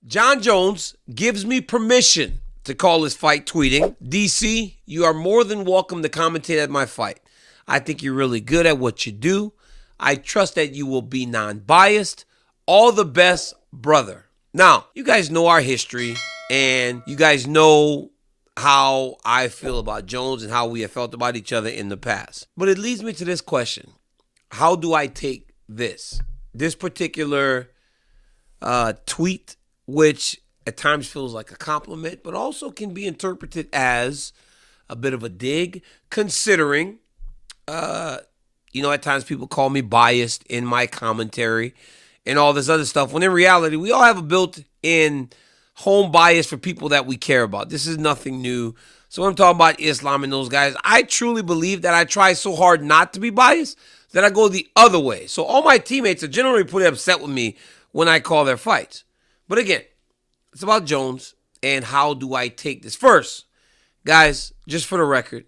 Jon Jhones gives me permission to call his fight, tweeting, DC, you are more than welcome to commentate at my fight. I think you're really good at what you do. I trust that you will be non-biased. All the best, brother. Now, you guys know our history, and you guys know how I feel about Jones and how we have felt about each other in the past. But it leads me to this question. How do I take this? This particular tweet, which at times feels like a compliment, but also can be interpreted as a bit of a dig, considering, at times people call me biased in my commentary and all this other stuff, when in reality, we all have a built-in home bias for people that we care about. This is nothing new. So when I'm talking about Islam and those guys, I truly believe that I try so hard not to be biased that I go the other way. So all my teammates are generally pretty upset with me when I call their fights. But again, it's about Jones and how do I take this. First, guys, just for the record,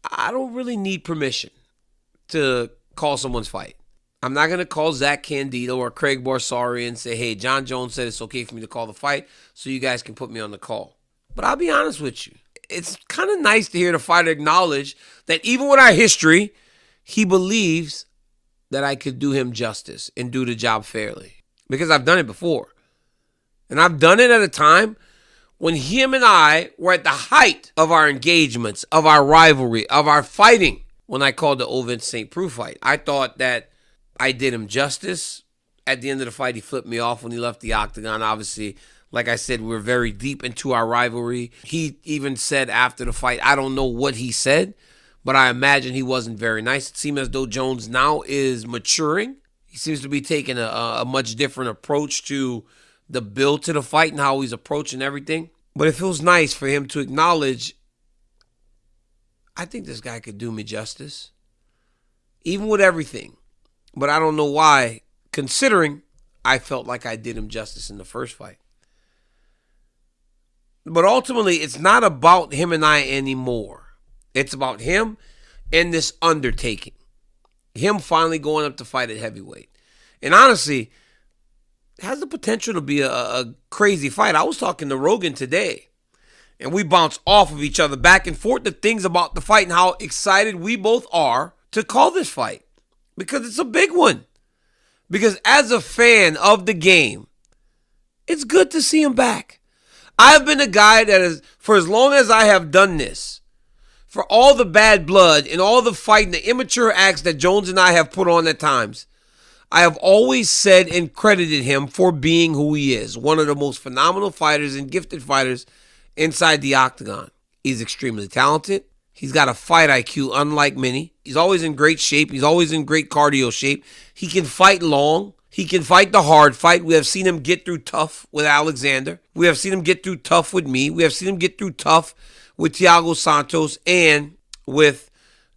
I don't really need permission to call someone's fight. I'm not going to call Zach Candido or Craig Borsari and say, hey, Jon Jhones said it's okay for me to call the fight, so you guys can put me on the call. But I'll be honest with you. It's kind of nice to hear the fighter acknowledge that even with our history, he believes that I could do him justice and do the job fairly. Because I've done it before. And I've done it at a time when him and I were at the height of our engagements, of our rivalry, of our fighting. When I called the Ovin St. Preux fight, I thought that I did him justice. At the end of the fight, he flipped me off when he left the octagon. Obviously, like I said, we're very deep into our rivalry. He even said after the fight, I don't know what he said, but I imagine he wasn't very nice. It seems as though Jones now is maturing. He seems to be taking a much different approach to the build to the fight and how he's approaching everything. But it feels nice for him to acknowledge, I think this guy could do me justice, even with everything. But I don't know why, considering I felt like I did him justice in the first fight. But ultimately, it's not about him and I anymore. It's about him and this undertaking. Him finally going up to fight at heavyweight. And honestly, it has the potential to be a crazy fight. I was talking to Rogan today, and we bounced off of each other back and forth the things about the fight and how excited we both are to call this fight. Because it's a big one. Because as a fan of the game, it's good to see him back. I've been a guy that is, for as long as I have done this, for all the bad blood and all the fighting, the immature acts that Jones and I have put on at times, I have always said and credited him for being who he is. One of the most phenomenal fighters and gifted fighters inside the octagon. He's extremely talented. He's got a fight IQ unlike many. He's always in great shape. He's always in great cardio shape. He can fight long. He can fight the hard fight. We have seen him get through tough with Alexander. We have seen him get through tough with me. We have seen him get through tough with Thiago Santos and with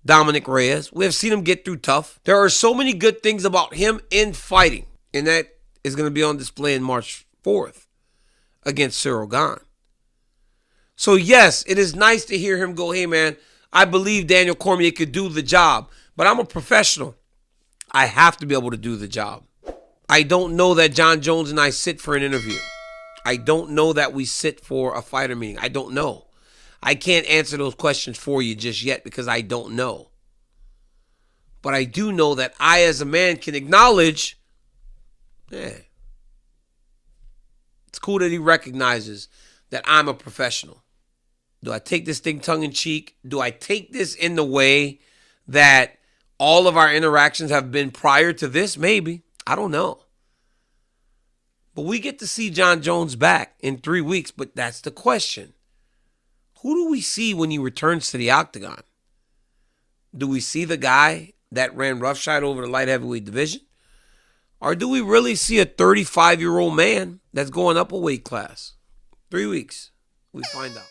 Dominic Reyes. We have seen him get through tough. There are so many good things about him in fighting. And that is going to be on display on March 4th against Cyril Gane. So yes, it is nice to hear him go, hey man, I believe Daniel Cormier could do the job, but I'm a professional. I have to be able to do the job. I don't know that Jon Jhones and I sit for an interview. I don't know that we sit for a fighter meeting. I don't know. I can't answer those questions for you just yet because I don't know. But I do know that I as a man can acknowledge, it's cool that he recognizes that I'm a professional. Do I take this thing tongue-in-cheek? Do I take this in the way that all of our interactions have been prior to this? Maybe. I don't know. But we get to see Jon Jhones back in 3 weeks, but that's the question. Who do we see when he returns to the octagon? Do we see the guy that ran roughshod over the light heavyweight division? Or do we really see a 35-year-old man that's going up a weight class? 3 weeks. We find out.